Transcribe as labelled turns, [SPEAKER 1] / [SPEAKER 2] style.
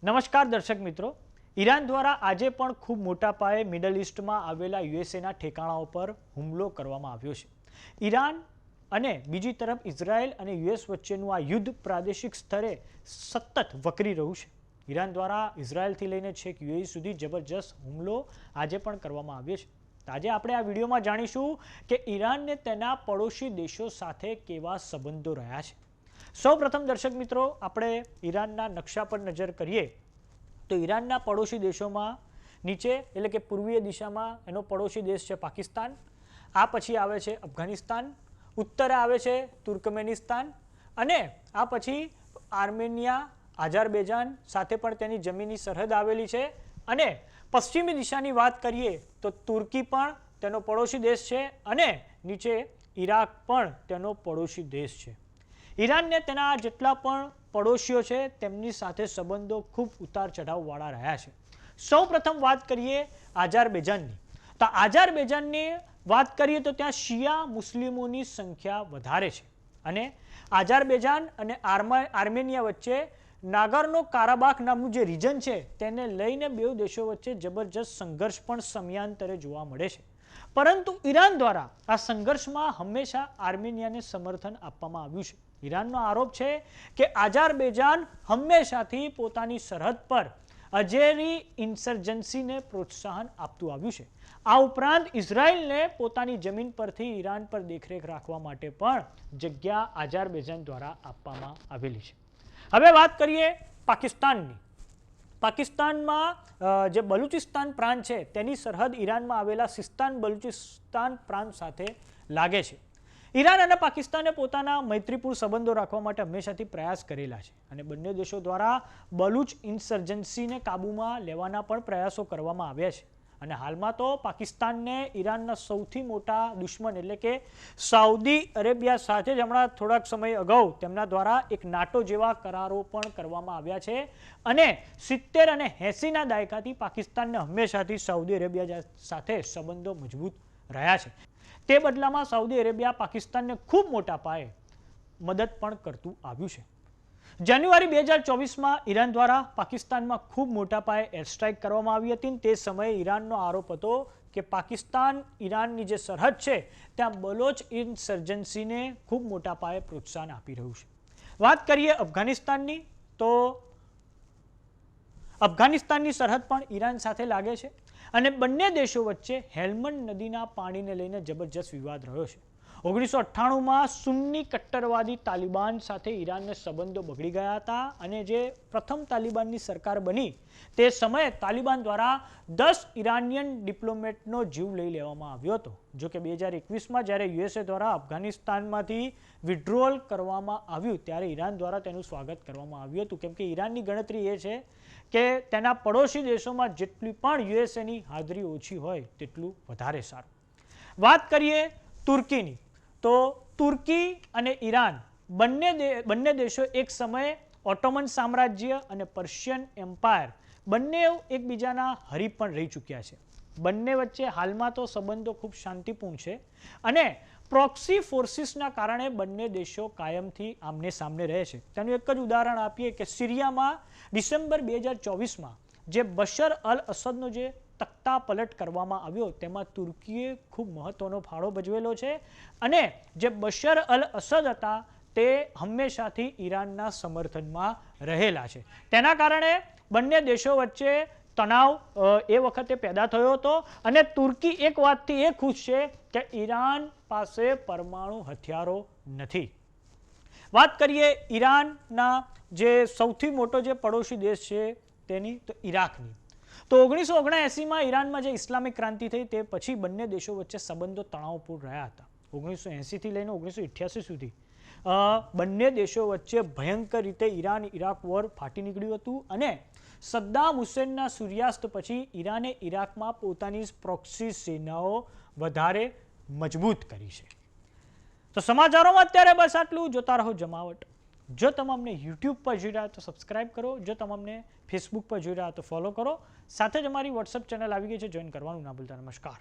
[SPEAKER 1] નમસ્કાર દર્શક મિત્રો, ઈરાન દ્વારા આજે પણ ખૂબ મોટા પાયે મિડલ ઈસ્ટમાં આવેલા યુએસએના ઠેકાણાઓ પર હુમલો કરવામાં આવ્યો છે. ઈરાન અને બીજી તરફ ઇઝરાયલ અને યુએસ વચ્ચેનું આ યુદ્ધ પ્રાદેશિક સ્તરે સતત વકરી રહ્યું છે. ઈરાન દ્વારા ઇઝરાયલથી લઈને છેક યુએઈ સુધી જબરજસ્ત હુમલો આજે પણ કરવામાં આવ્યો છે. આજે આપણે આ વિડીયોમાં જાણીશું કે ઈરાનને તેના પડોશી દેશો સાથે કેવા સંબંધો રહ્યા છે. સૌપ્રથમ દર્શક મિત્રો, આપણે ઈરાનના નકશા પર નજર કરીએ તો ઈરાનના પડોશી દેશોમાં નીચે એટલે કે પૂર્વીય દિશામાં એનો પડોશી દેશ છે પાકિસ્તાન, આ પછી આવે છે અફઘાનિસ્તાન, ઉત્તરે આવે છે તુર્કમેનિસ્તાન અને આ પછી આર્મેનિયા, અઝરબૈજાન સાથે પણ તેની જમીની સરહદ આવેલી છે અને પશ્ચિમી દિશાની વાત કરીએ તો તુર્કી પણ તેનો પડોશી દેશ છે અને નીચે ઈરાક પણ તેનો પડોશી દેશ છે. ઈરાનને તેના જેટલા પણ પડોશીઓ છે તેમની સાથે સંબંધો ખૂબ ઉતાર ચઢાવવાળા રહ્યા છે. સૌપ્રથમ વાત કરીએ અઝરબૈજાનની, તો અઝરબૈજાનની વાત કરીએ તો ત્યાં શિયા મુસ્લિમોની સંખ્યા વધારે છે અને અઝરબૈજાન અને આર્મેનિયા વચ્ચે નાગોર્નો કારાબાખ નામનું જે રીજન છે તેને લઈને બે દેશો વચ્ચે જબરજસ્ત સંઘર્ષ પણ સમયાંતરે જોવા મળે છે. પરંતુ ઈરાન દ્વારા આ સંઘર્ષમાં હંમેશા આર્મેનિયાને સમર્થન આપવામાં આવ્યું છે. ઈરાનનો આરોપ છે કે અઝરબૈજાન હંમેશાથી પોતાની સરહદ પર અઝેરી ઇન્સર્જન્સીને પ્રોત્સાહન આપતું આવ્યું છે. આ ઉપરાંત ઇઝરાયલને પોતાની જમીન પરથી ઈરાન પર દેખરેખ રાખવા માટે પણ જગ્યા અઝરબૈજાન દ્વારા આપવામાં આવેલી છે. હવે વાત કરીએ પાકિસ્તાનની. પાકિસ્તાનમાં જે બલુચિસ્તાન પ્રાંત છે તેની સરહદ ઈરાનમાં આવેલા સિસ્તાન બલુચિસ્તાન પ્રાંત સાથે લાગે છે. ઈરાન અને પાકિસ્તાને પોતાના મૈત્રીપૂર્ણ સંબંધો રાખવા માટે હંમેશાથી પ્રયાસ કરેલા છે અને બંને દેશો દ્વારા બલુચ ઇન્સર્જન્સીને કાબૂમાં લેવાના પણ પ્રયાસો કરવામાં આવ્યા છે અને હાલમાં તો પાકિસ્તાનને ઈરાનના સૌથી મોટા દુશ્મન એટલે કે સાઉદી અરેબિયા સાથે જ હમણાં થોડાક સમય અગાઉ તેમના દ્વારા એક નાટો જેવા કરારો પણ કરવામાં આવ્યા છે અને 70 અને 80ના દાયકાથી પાકિસ્તાનને હંમેશાથી સાઉદી અરેબિયા સાથે સંબંધો મજબૂત રહ્યા છે. તે બદલામાં સાઉદી અરેબિયા પાકિસ્તાનને ખૂબ મોટા પાયે મદદ પણ કરતું આવ્યું છે. જાન્યુઆરી 2024માં ઈરાન દ્વારા પાકિસ્તાનમાં ખૂબ મોટા પાયે એર સ્ટ્રાઇક કરવામાં આવી હતી. તે સમયે ઈરાનનો આરોપ હતો કે પાકિસ્તાન ઈરાનની જે સરહદ છે ત્યાં બલોચ ઇન્સર્જન્સીને ખૂબ મોટા પાયે પ્રોત્સાહન આપી રહ્યું છે. વાત કરીએ અફઘાનિસ્તાનની, તો અફઘાનિસ્તાનની સરહદ પણ ઈરાન સાથે લાગે છે અને બંને દેશો વચ્ચે હેલ્મંડ નદીના પાણીને લઈને જબરજસ્ત વિવાદ રહ્યો છે. 1998માં સુન્ની કટ્ટરવાદી તાલિબાન સાથે ઈરાનના સંબંધો બગડી ગયા હતા અને જે પ્રથમ તાલિબાનની સરકાર બની તે સમયે તાલિબાન દ્વારા 10 ઈરાનિયન ડિપ્લોમેટનો જીવ લઈ લેવામાં આવ્યો હતો. જો કે 2021માં જ્યારે યુએસએ દ્વારા અફઘાનિસ્તાનમાંથી વિડ્રોલ કરવામાં આવ્યું ત્યારે ઈરાન દ્વારા તેનું સ્વાગત કરવામાં આવ્યું હતું, કેમ કે ઈરાનની ગણતરી એ છે કે તેના પડોશી દેશોમાં જેટલી પણ યુએસએની હાજરી ઓછી હોય તેટલું વધારે સારું. વાત કરીએ તુર્કીની, તો તુર્કી અને ઈરાન બંને દેશો એક સમયે ઓટોમન સામ્રાજ્ય અને પર્શિયન એમ્પાયર બંને એકબીજાના હરીફ પણ રહી ચૂક્યા છે. બંને વચ્ચે હાલમાં તો સંબંધો ખૂબ શાંતિપૂર્ણ છે અને પ્રોક્સી ફોર્સિસના કારણે બંને દેશો કાયમથી આમને સામને રહે છે. તેનું એક જ ઉદાહરણ આપીએ કે સિરિયામાં ડિસેમ્બર 2024માં જે બશર અલ અસદનો જે તખ્તા પલટ કરવામાં આવ્યો તેમાં તુર્કીએ ખૂબ મહત્વનો ફાળો ભજવેલો છે અને જે બશર અલ અસદ હતા તે હંમેશાથી ઈરાનના સમર્થનમાં રહેલા છે. તેના કારણે બંને દેશો વચ્ચે તણાવ એ વખતે પેદા થયો હતો અને તુર્કી એક વાતથી એ ખુશ છે કે ઈરાન પાસે પરમાણુ હથિયારો નથી. વાત કરીએ ઈરાનના જે સૌથી મોટો જે પડોશી દેશ છે તેની, તો ઈરાકની. તો 1979માં ઈરાનમાં જે ઇસ્લામિક ક્રાંતિ થઈ તે પછી બંને દેશો વચ્ચે સંબંધો તણાવપૂર્ણ રહ્યા હતા. 1980થી લઈને 1988 સુધી બંને દેશો વચ્ચે ભયંકર રીતે ઈરાન ઈરાક વોર ફાટી નીકળ્યું હતું અને સદ્દામ હુસેનના સૂર્યાસ્ત પછી ઈરાને ઈરાકમાં પોતાની પ્રોક્સી સેનાઓ વધારે મજબૂત કરી છે. તો સમાચારોમાં અત્યારે બસ આટલું. જોતા રહો જમાવટ. જો તમે અમને યુટ્યુબ પર જોઈ રહ્યા તો સબસ્ક્રાઇબ કરો, જો તમે અમને ફેસબુક પર જોઈ રહ્યા તો ફોલો કરો, સાથે જ અમારી વોટ્સએપ ચેનલ આવી ગઈ છે, જોઈન કરવાનું ના ભૂલતા. નમસ્કાર.